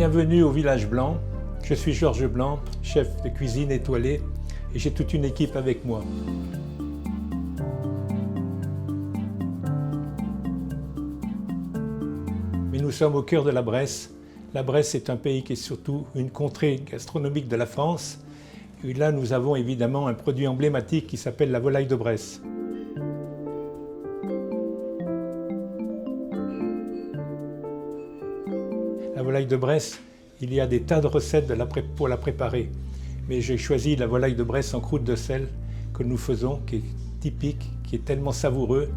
Bienvenue au Village Blanc. Je suis Georges Blanc, chef de cuisine étoilé, et j'ai toute une équipe avec moi. Mais nous sommes au cœur de la Bresse. La Bresse est un pays qui est surtout une contrée gastronomique de la France. Et là, nous avons évidemment un produit emblématique qui s'appelle la volaille de Bresse. La volaille de Bresse, il y a des tas de recettes pour la préparer. Mais j'ai choisi la volaille de Bresse en croûte de sel que nous faisons, qui est typique, qui est tellement savoureux.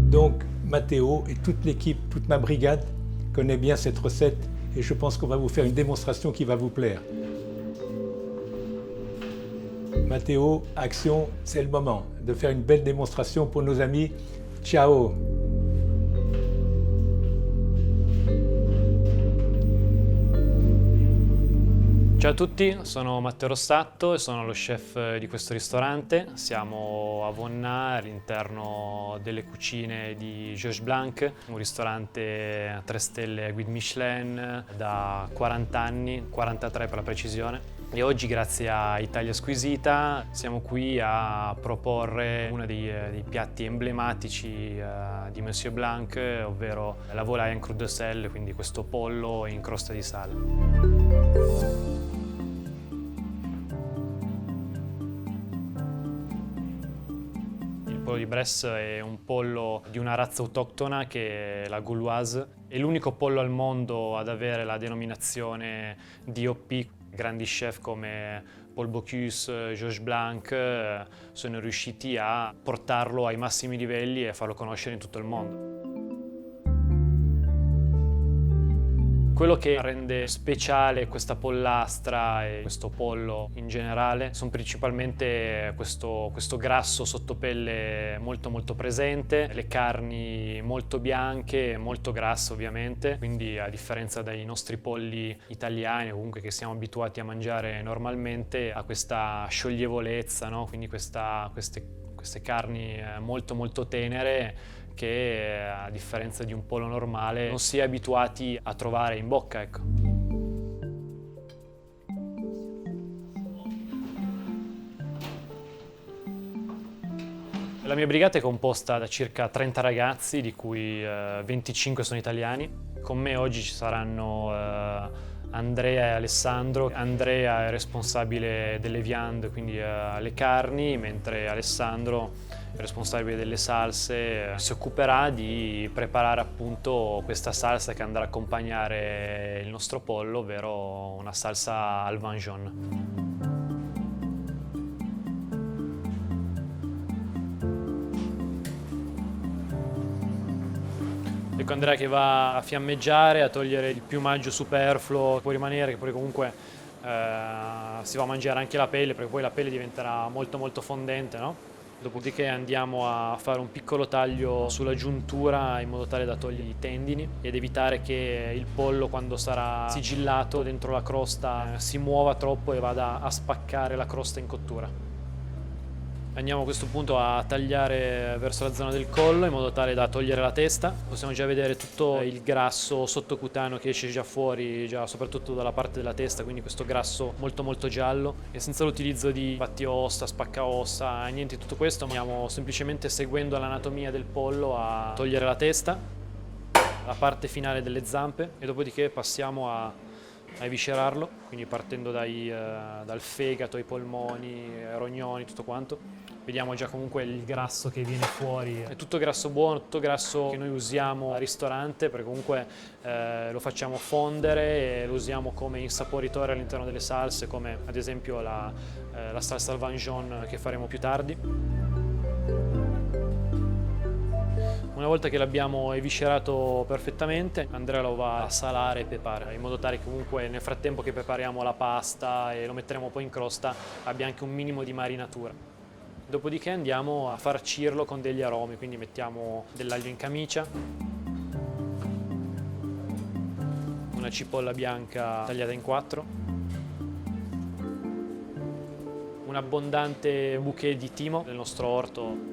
Donc, Matteo et toute l'équipe, toute ma brigade connaît bien cette recette et je pense qu'on va vous faire une démonstration qui va vous plaire. Matteo, action, c'est le moment de faire une belle démonstration pour nos amis. Ciao! Ciao a tutti, sono Matteo Rossato e sono lo chef di questo ristorante. Siamo a Vonnà, all'interno delle cucine di Georges Blanc, un ristorante a 3 stelle a Guide Michelin da 40 anni, 43 per la precisione. E oggi, grazie a Italia Squisita, siamo qui a proporre uno dei piatti emblematici di Monsieur Blanc, ovvero la volaille en croûte de sel, quindi questo pollo in crosta di sale. Il pollo di Bresse è un pollo di una razza autoctona che è la Gauloise. È l'unico pollo al mondo ad avere la denominazione DOP. Grandi chef come Paul Bocuse, Georges Blanc sono riusciti a portarlo ai massimi livelli e a farlo conoscere in tutto il mondo. Quello che rende speciale questa pollastra e questo pollo in generale sono principalmente questo grasso sottopelle molto presente, le carni molto bianche, molto grasse ovviamente, quindi a differenza dai nostri polli italiani o comunque che siamo abituati a mangiare normalmente, ha questa scioglievolezza, no? Quindi queste carni molto tenere che a differenza di un pollo normale non si è abituati a trovare in bocca, ecco. La mia brigata è composta da circa 30 ragazzi, di cui 25 sono italiani. Con me oggi ci saranno Andrea e Alessandro. Andrea è responsabile delle viande, quindi le carni, mentre Alessandro è responsabile delle salse, si occuperà di preparare appunto questa salsa che andrà a accompagnare il nostro pollo, ovvero una salsa al vin jaune. Ecco Andrea che va a fiammeggiare, a togliere il piumaggio superfluo che può rimanere, che poi comunque si va a mangiare anche la pelle, perché poi la pelle diventerà molto fondente, no? Dopodiché andiamo a fare un piccolo taglio sulla giuntura in modo tale da togliere i tendini ed evitare che il pollo, quando sarà sigillato dentro la crosta, si muova troppo e vada a spaccare la crosta in cottura. Andiamo a questo punto a tagliare verso la zona del collo in modo tale da togliere la testa. Possiamo già vedere tutto il grasso sottocutaneo che esce già fuori, già soprattutto dalla parte della testa, quindi questo grasso molto giallo. E senza l'utilizzo di battiossa, spaccaossa, niente di tutto questo, andiamo semplicemente seguendo l'anatomia del pollo a togliere la testa, la parte finale delle zampe e dopodiché passiamo a eviscerarlo, quindi partendo dal fegato, ai polmoni, ai rognoni, tutto quanto. Vediamo già comunque il grasso che viene fuori, è tutto grasso buono, tutto grasso che noi usiamo al ristorante, perché comunque lo facciamo fondere e lo usiamo come insaporitore all'interno delle salse, come ad esempio la salsa al vin jaune che faremo più tardi. Una volta che l'abbiamo eviscerato perfettamente, Andrea lo va a salare e preparare, in modo tale che comunque nel frattempo che prepariamo la pasta e lo metteremo poi in crosta abbia anche un minimo di marinatura. Dopodiché andiamo a farcirlo con degli aromi, quindi mettiamo dell'aglio in camicia, una cipolla bianca tagliata in 4, un abbondante bouquet di timo del nostro orto.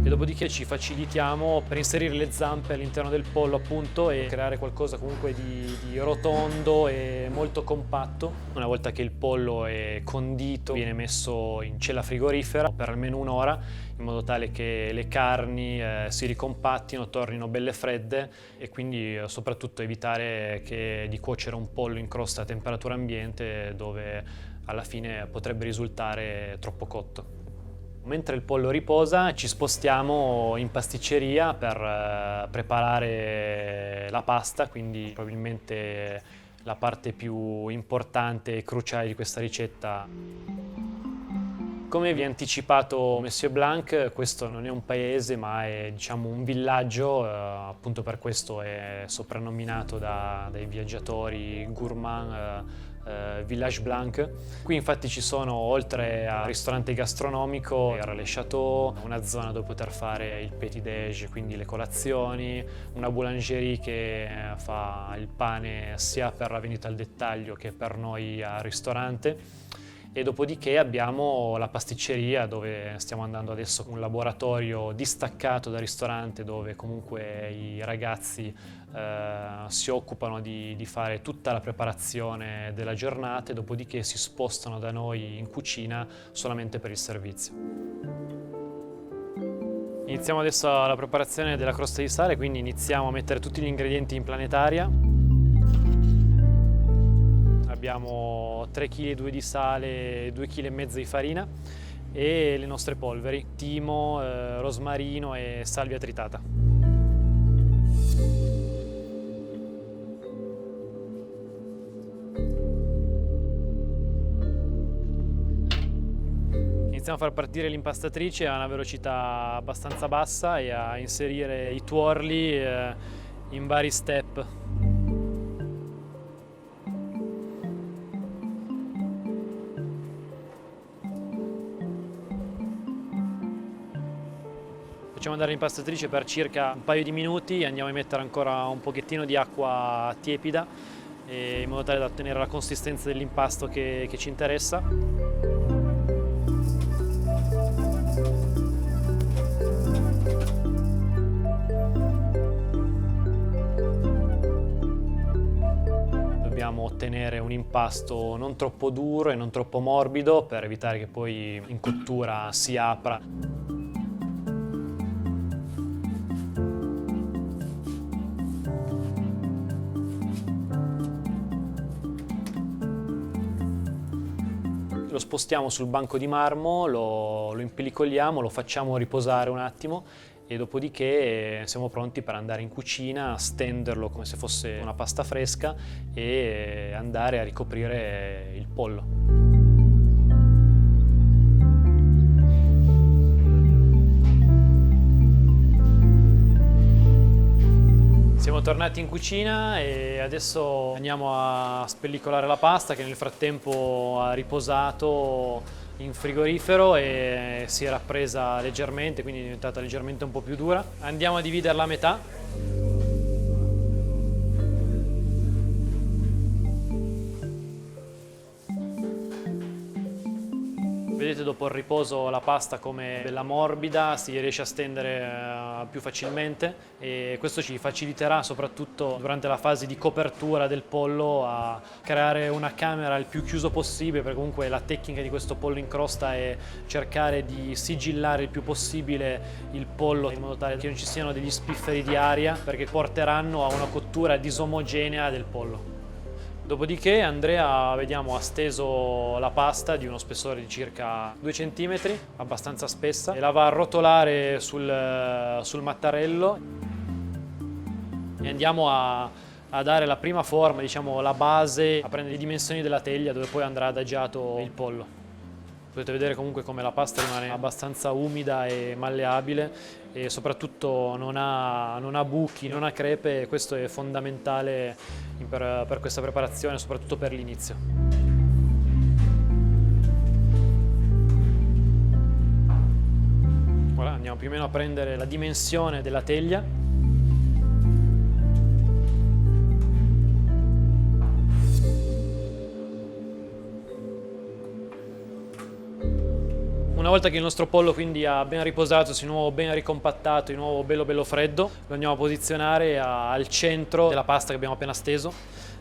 e dopodiché ci facilitiamo per inserire le zampe all'interno del pollo appunto e creare qualcosa comunque di rotondo e molto compatto. Una volta che il pollo è condito viene messo in cella frigorifera per almeno un'ora in modo tale che le carni si ricompattino, tornino belle fredde e quindi soprattutto evitare di cuocere un pollo in crosta a temperatura ambiente dove alla fine potrebbe risultare troppo cotto. Mentre il pollo riposa ci spostiamo in pasticceria per preparare la pasta, quindi probabilmente la parte più importante e cruciale di questa ricetta. Come vi ha anticipato Monsieur Blanc, questo non è un paese ma è diciamo un villaggio, appunto per questo è soprannominato dai viaggiatori gourmand Village Blanc. Qui infatti ci sono, oltre al ristorante gastronomico, il relais chateau, una zona dove poter fare il petit déj, quindi le colazioni, una boulangerie che fa il pane sia per la vendita al dettaglio che per noi al ristorante. E dopodiché abbiamo la pasticceria dove stiamo andando adesso, un laboratorio distaccato dal ristorante dove comunque i ragazzi si occupano di fare tutta la preparazione della giornata e dopodiché si spostano da noi in cucina solamente per il servizio. Iniziamo adesso la preparazione della crosta di sale, quindi iniziamo a mettere tutti gli ingredienti in planetaria. Abbiamo 3,2 kg di sale, 2,5 kg di farina e le nostre polveri, timo, rosmarino e salvia tritata. Iniziamo a far partire l'impastatrice a una velocità abbastanza bassa e a inserire i tuorli in vari step. Facciamo andare l'impastatrice per circa un paio di minuti e andiamo a mettere ancora un pochettino di acqua tiepida in modo tale da ottenere la consistenza dell'impasto che ci interessa. Dobbiamo ottenere un impasto non troppo duro e non troppo morbido per evitare che poi in cottura si apra. Lo spostiamo sul banco di marmo, lo impellicoliamo, lo facciamo riposare un attimo e dopodiché siamo pronti per andare in cucina, stenderlo come se fosse una pasta fresca e andare a ricoprire il pollo. Siamo tornati in cucina e adesso andiamo a spellicolare la pasta che nel frattempo ha riposato in frigorifero e si è rappresa leggermente, quindi è diventata leggermente un po' più dura. Andiamo a dividerla a metà. Vedete dopo il riposo la pasta come bella morbida, si riesce a stendere più facilmente e questo ci faciliterà soprattutto durante la fase di copertura del pollo a creare una camera il più chiuso possibile, perché comunque la tecnica di questo pollo in crosta è cercare di sigillare il più possibile il pollo in modo tale che non ci siano degli spifferi di aria, perché porteranno a una cottura disomogenea del pollo. Dopodiché Andrea, vediamo, ha steso la pasta di uno spessore di circa 2 cm, abbastanza spessa, e la va a rotolare sul mattarello e andiamo a dare la prima forma, diciamo la base, a prendere le dimensioni della teglia dove poi andrà adagiato il pollo. Potete vedere comunque come la pasta rimane abbastanza umida e malleabile e soprattutto non ha buchi, non ha crepe, e questo è fondamentale per questa preparazione, soprattutto per l'inizio. Voilà, andiamo più o meno a prendere la dimensione della teglia. Una volta che il nostro pollo quindi ha ben riposato, di nuovo ben ricompattato, di nuovo bello freddo, lo andiamo a posizionare al centro della pasta che abbiamo appena steso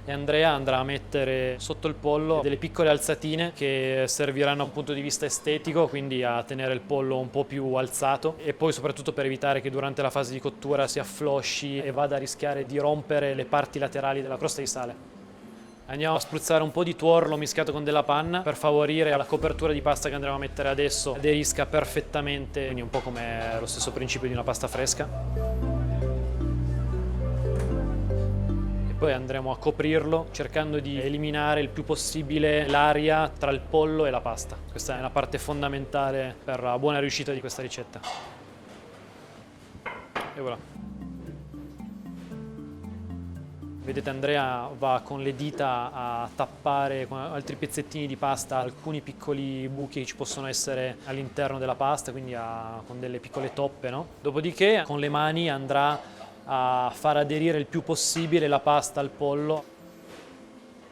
e Andrea andrà a mettere sotto il pollo delle piccole alzatine che serviranno da un punto di vista estetico, quindi a tenere il pollo un po' più alzato e poi soprattutto per evitare che durante la fase di cottura si afflosci e vada a rischiare di rompere le parti laterali della crosta di sale. Andiamo a spruzzare un po' di tuorlo mischiato con della panna per favorire la copertura di pasta che andremo a mettere adesso aderisca perfettamente, quindi un po' come lo stesso principio di una pasta fresca. E poi andremo a coprirlo cercando di eliminare il più possibile l'aria tra il pollo e la pasta. Questa è una parte fondamentale per la buona riuscita di questa ricetta. E voilà. Vedete, Andrea va con le dita a tappare con altri pezzettini di pasta alcuni piccoli buchi che ci possono essere all'interno della pasta, quindi con delle piccole toppe, no? Dopodiché con le mani andrà a far aderire il più possibile la pasta al pollo.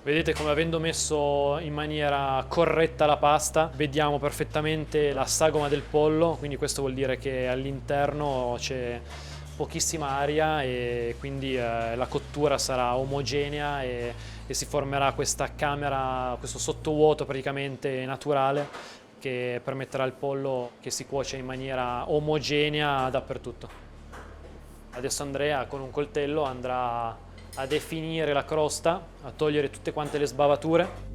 Vedete come avendo messo in maniera corretta la pasta vediamo perfettamente la sagoma del pollo, quindi questo vuol dire che all'interno c'è pochissima aria e quindi la cottura sarà omogenea e si formerà questa camera, questo sottovuoto praticamente naturale che permetterà al pollo che si cuoce in maniera omogenea dappertutto. Adesso Andrea con un coltello andrà a definire la crosta, a togliere tutte quante le sbavature.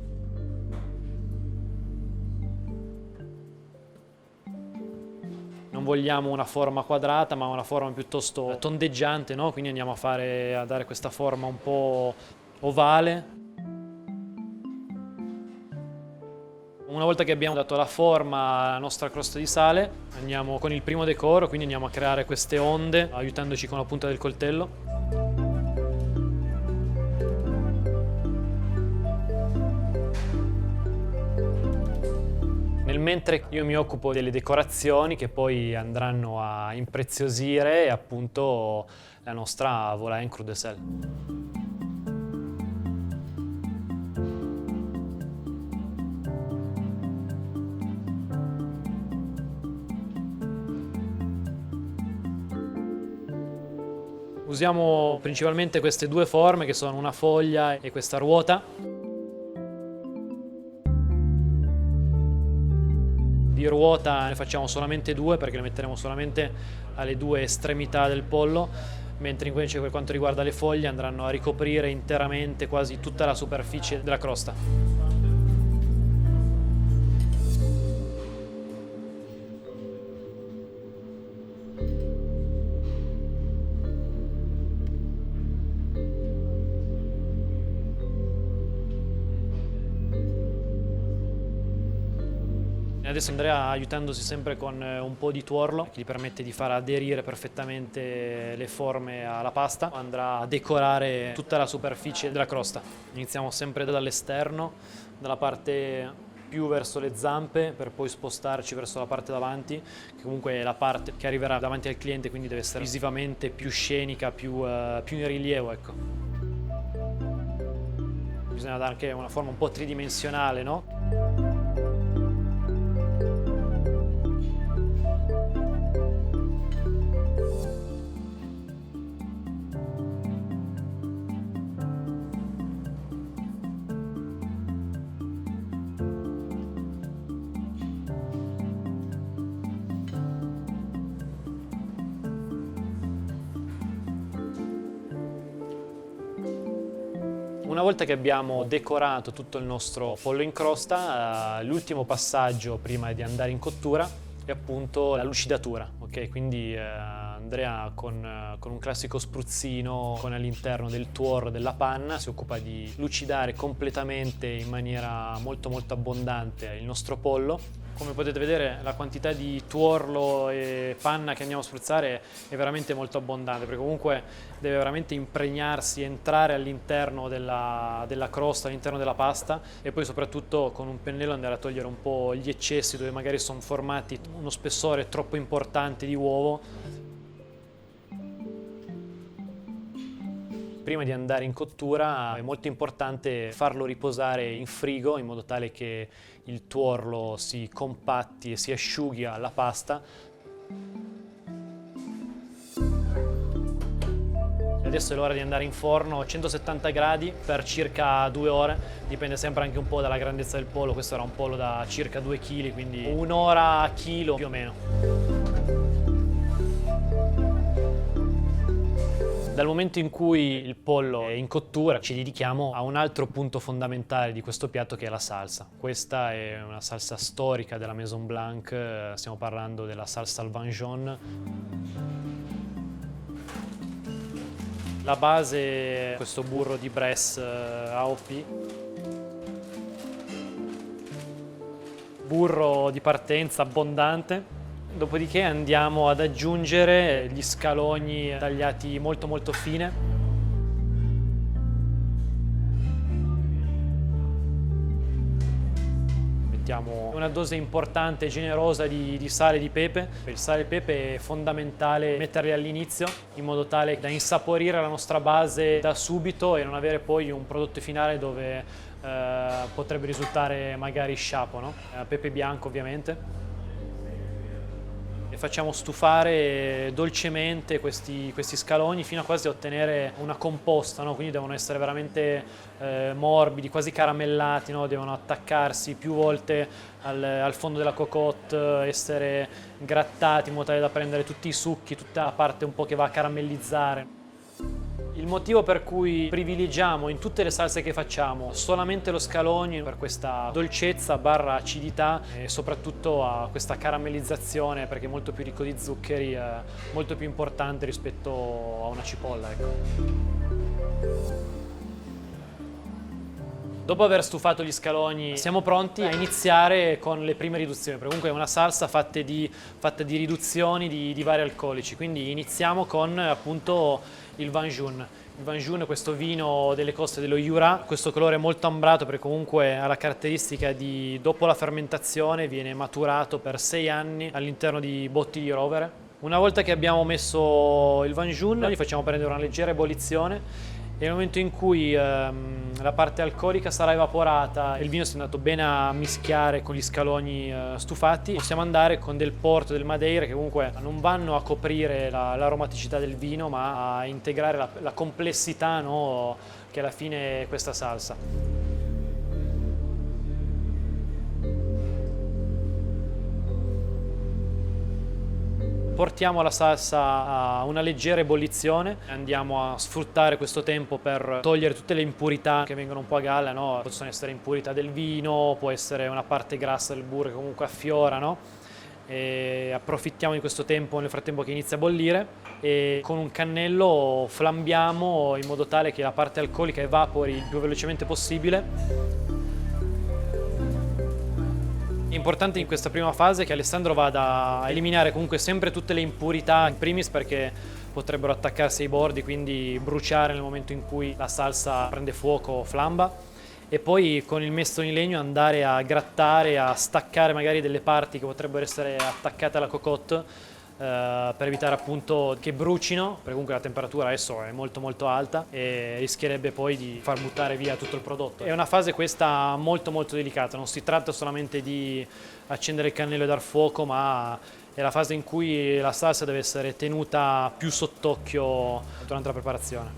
Non vogliamo una forma quadrata, ma una forma piuttosto tondeggiante, no? Quindi andiamo a dare questa forma un po' ovale. Una volta che abbiamo dato la forma alla nostra crosta di sale, andiamo con il primo decoro, quindi andiamo a creare queste onde, aiutandoci con la punta del coltello. Mentre io mi occupo delle decorazioni che poi andranno a impreziosire appunto la nostra volaille en croûte de sel. Usiamo principalmente queste due forme che sono una foglia e questa ruota. Di ruota ne facciamo solamente due perché le metteremo solamente alle due estremità del pollo, mentre invece per quanto riguarda le foglie andranno a ricoprire interamente quasi tutta la superficie della crosta. Adesso Andrea, aiutandosi sempre con un po' di tuorlo che gli permette di far aderire perfettamente le forme alla pasta, andrà a decorare tutta la superficie della crosta. Iniziamo sempre dall'esterno, dalla parte più verso le zampe per poi spostarci verso la parte davanti, che comunque è la parte che arriverà davanti al cliente, quindi deve essere visivamente più scenica, più in rilievo, ecco. Bisogna dare anche una forma un po' tridimensionale, no? Una volta che abbiamo decorato tutto il nostro pollo in crosta, l'ultimo passaggio prima di andare in cottura è appunto la lucidatura, ok? Quindi Andrea con un classico spruzzino con all'interno del tuorlo della panna si occupa di lucidare completamente in maniera molto abbondante il nostro pollo. Come potete vedere la quantità di tuorlo e panna che andiamo a spruzzare è veramente molto abbondante, perché comunque deve veramente impregnarsi, entrare all'interno della crosta, all'interno della pasta, e poi soprattutto con un pennello andare a togliere un po' gli eccessi dove magari sono formati uno spessore troppo importante di uovo. Prima di andare in cottura è molto importante farlo riposare in frigo in modo tale che il tuorlo si compatti e si asciughi alla pasta. Adesso è l'ora di andare in forno a 170 gradi per circa 2 ore, dipende sempre anche un po' dalla grandezza del pollo. Questo era un pollo da circa 2 kg, quindi un'ora a chilo più o meno. Dal momento in cui il pollo è in cottura ci dedichiamo a un altro punto fondamentale di questo piatto, che è la salsa. Questa è una salsa storica della Maison Blanc, stiamo parlando della salsa al vin jaune. La base è questo burro di Bresse AOP. Burro di partenza abbondante. Dopodiché andiamo ad aggiungere gli scalogni tagliati molto molto fine. Mettiamo una dose importante e generosa di sale e di pepe. Per il sale e il pepe è fondamentale metterli all'inizio in modo tale da insaporire la nostra base da subito e non avere poi un prodotto finale dove potrebbe risultare magari sciapo, no? Pepe bianco ovviamente. E facciamo stufare dolcemente questi scalogni fino a quasi ottenere una composta, no? Quindi devono essere veramente morbidi, quasi caramellati, no? Devono attaccarsi più volte al fondo della cocotte, essere grattati in modo tale da prendere tutti i succhi, tutta la parte un po' che va a caramellizzare. Il motivo per cui privilegiamo in tutte le salse che facciamo solamente lo scalogno per questa dolcezza barra acidità e soprattutto a questa caramellizzazione, perché è molto più ricco di zuccheri, molto più importante rispetto a una cipolla, ecco. Dopo aver stufato gli scalogni siamo pronti a iniziare con le prime riduzioni, perché comunque è una salsa fatta di riduzioni di vari alcolici, quindi iniziamo con appunto il vin jaune. Il vin jaune è questo vino delle coste dello Jura, questo colore molto ambrato perché comunque ha la caratteristica di, dopo la fermentazione, viene maturato per 6 anni all'interno di botti di rovere. Una volta che abbiamo messo il vin jaune, gli facciamo prendere una leggera ebollizione. E nel momento in cui la parte alcolica sarà evaporata e il vino si è andato bene a mischiare con gli scalogni stufati, possiamo andare con del Porto, del Madeira, che comunque non vanno a coprire l'aromaticità del vino, ma a integrare la complessità, no, che alla fine è questa salsa. Portiamo la salsa a una leggera ebollizione, andiamo a sfruttare questo tempo per togliere tutte le impurità che vengono un po' a galla, no? Possono essere impurità del vino, può essere una parte grassa del burro che comunque affiora, no? E approfittiamo di questo tempo nel frattempo che inizia a bollire e con un cannello flambiamo in modo tale che la parte alcolica evapori il più velocemente possibile. È importante in questa prima fase che Alessandro vada a eliminare comunque sempre tutte le impurità, in primis perché potrebbero attaccarsi ai bordi, quindi bruciare nel momento in cui la salsa prende fuoco o flamba, e poi con il mestolo in legno andare a grattare, a staccare magari delle parti che potrebbero essere attaccate alla cocotte, per evitare appunto che brucino, perché comunque la temperatura adesso è molto molto alta e rischierebbe poi di far buttare via tutto il prodotto. È una fase questa molto molto delicata, non si tratta solamente di accendere il cannello e dar fuoco, ma è la fase in cui la salsa deve essere tenuta più sott'occhio durante la preparazione.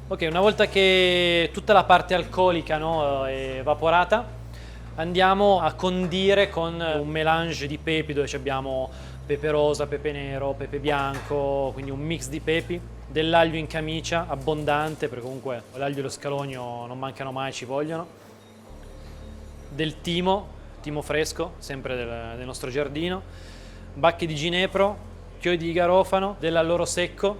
Ok, una volta che tutta la parte alcolica, no, è evaporata, andiamo a condire con un mélange di pepi dove abbiamo pepe rosa, pepe nero, pepe bianco, quindi un mix di pepi, dell'aglio in camicia abbondante, perché comunque l'aglio e lo scalogno non mancano mai, ci vogliono, del timo fresco, sempre del nostro giardino, bacche di ginepro, chiodi di garofano, dell'alloro secco.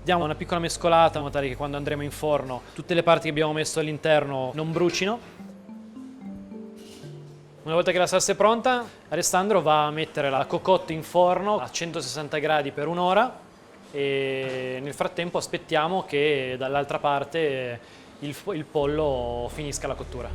Diamo una piccola mescolata in modo tale che quando andremo in forno tutte le parti che abbiamo messo all'interno non brucino. Una volta che la salsa è pronta, Alessandro va a mettere la cocotte in forno a 160 gradi per un'ora e nel frattempo aspettiamo che dall'altra parte il pollo finisca la cottura.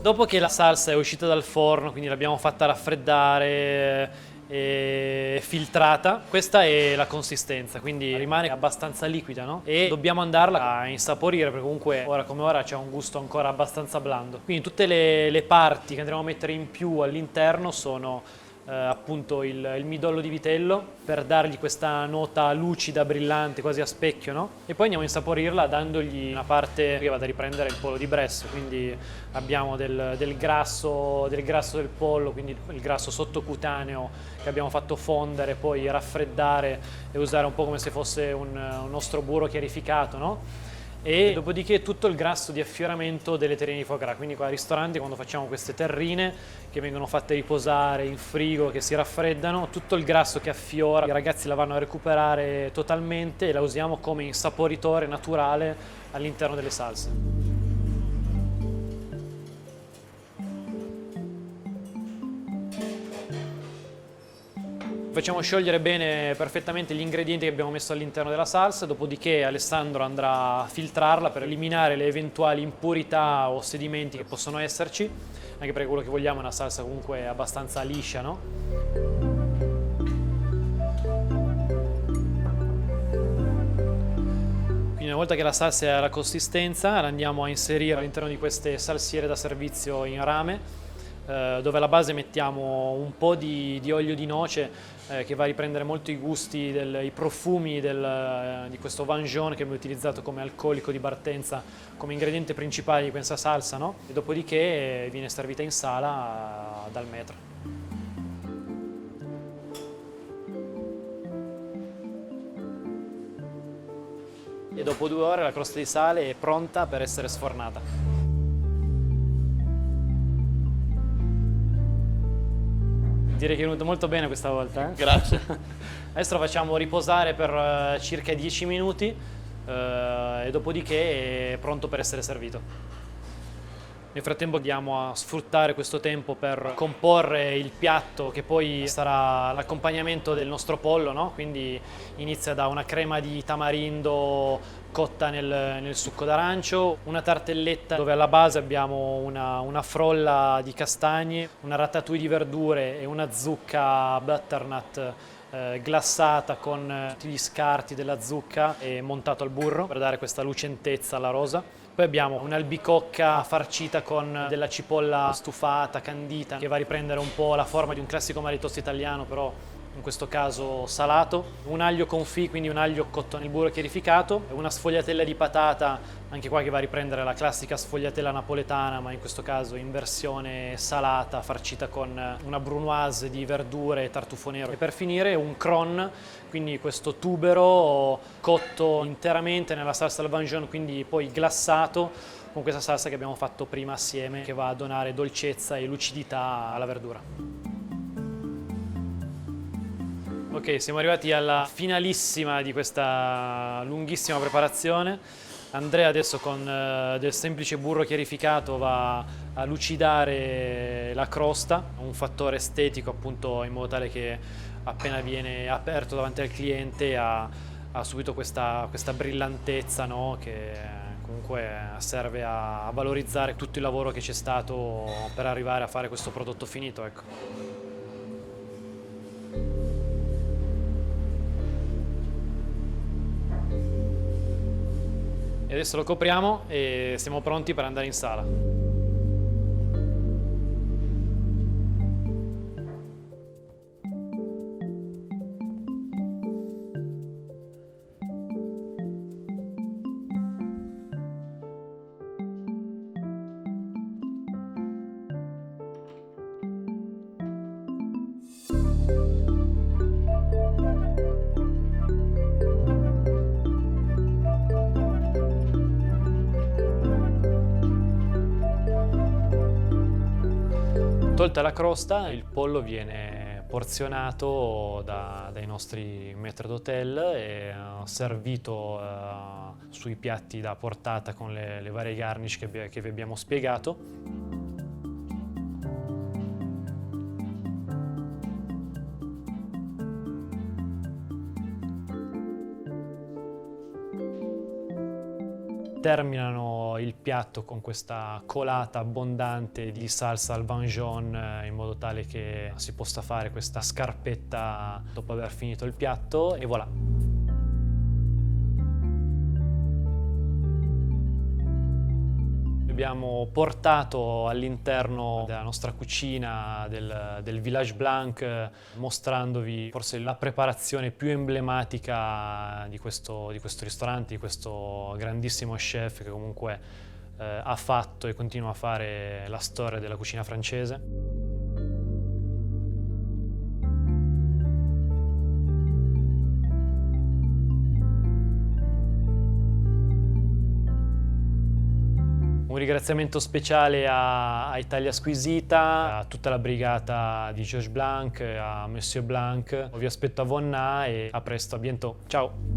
Dopo che la salsa è uscita dal forno, quindi l'abbiamo fatta raffreddare e filtrata, questa è la consistenza, quindi rimane abbastanza liquida, no? E dobbiamo andarla a insaporire perché comunque ora come ora c'è un gusto ancora abbastanza blando. Quindi tutte le parti che andremo a mettere in più all'interno sono appunto il midollo di vitello per dargli questa nota lucida, brillante, quasi a specchio, no? E poi andiamo a insaporirla dandogli una parte che vada a riprendere il pollo di breast, quindi abbiamo del grasso del pollo, quindi il grasso sottocutaneo che abbiamo fatto fondere, poi raffreddare e usare un po' come se fosse un nostro burro chiarificato, no? E dopodiché tutto il grasso di affioramento delle terrine di foie gras, quindi qua al ristorante quando facciamo queste terrine che vengono fatte riposare in frigo, che si raffreddano, tutto il grasso che affiora i ragazzi la vanno a recuperare totalmente e la usiamo come insaporitore naturale all'interno delle salse. Facciamo sciogliere bene perfettamente gli ingredienti che abbiamo messo all'interno della salsa, dopodiché Alessandro andrà a filtrarla per eliminare le eventuali impurità o sedimenti che possono esserci, anche perché quello che vogliamo è una salsa comunque abbastanza liscia, no? Quindi una volta che la salsa è alla consistenza, la andiamo a inserire all'interno di queste salsiere da servizio in rame, dove alla base mettiamo un po' di olio di noce che va a riprendere molto i gusti, i profumi di questo vin jaune che abbiamo utilizzato come alcolico di partenza, come ingrediente principale di questa salsa, no? E dopodiché viene servita in sala dal maître. E dopo 2 ore la crosta di sale è pronta per essere sfornata. Direi che è venuto molto bene questa volta. Grazie. Adesso lo facciamo riposare per circa 10 minuti e dopodiché è pronto per essere servito. Nel frattempo andiamo a sfruttare questo tempo per comporre il piatto che poi sarà l'accompagnamento del nostro pollo, no? Quindi inizia da una crema di tamarindo cotta nel succo d'arancio, una tartelletta dove alla base abbiamo una frolla di castagne, una ratatouille di verdure e una zucca butternut glassata con tutti gli scarti della zucca e montato al burro per dare questa lucentezza alla rosa. Poi abbiamo un'albicocca farcita con della cipolla stufata, candita, che va a riprendere un po' la forma di un classico maritosto italiano, però in questo caso salato, un aglio confit, quindi un aglio cotto nel burro chiarificato, una sfogliatella di patata, anche qua che va a riprendere la classica sfogliatella napoletana, ma in questo caso in versione salata, farcita con una brunoise di verdure e tartufo nero. E per finire un cron, quindi questo tubero cotto interamente nella salsa al vin jaune, quindi poi glassato con questa salsa che abbiamo fatto prima assieme, che va a donare dolcezza e lucidità alla verdura. Ok, siamo arrivati alla finalissima di questa lunghissima preparazione. Andrea adesso con del semplice burro chiarificato va a lucidare la crosta, un fattore estetico appunto in modo tale che appena viene aperto davanti al cliente ha subito questa brillantezza, no? Che comunque serve a valorizzare tutto il lavoro che c'è stato per arrivare a fare questo prodotto finito, ecco. E adesso lo copriamo e siamo pronti per andare in sala. Tolta la crosta, il pollo viene porzionato dai nostri maître d'hôtel e servito sui piatti da portata con le varie garnish che vi abbiamo spiegato. Terminano il piatto con questa colata abbondante di salsa al vin jaune in modo tale che si possa fare questa scarpetta dopo aver finito il piatto e voilà. Abbiamo portato all'interno della nostra cucina del Village Blanc, mostrandovi forse la preparazione più emblematica di questo ristorante, di questo grandissimo chef che comunque ha fatto e continua a fare la storia della cucina francese. Un ringraziamento speciale a Italia Squisita, a tutta la brigata di Georges Blanc, a Monsieur Blanc. Vi aspetto a Vonna e a presto, a bientôt. Ciao!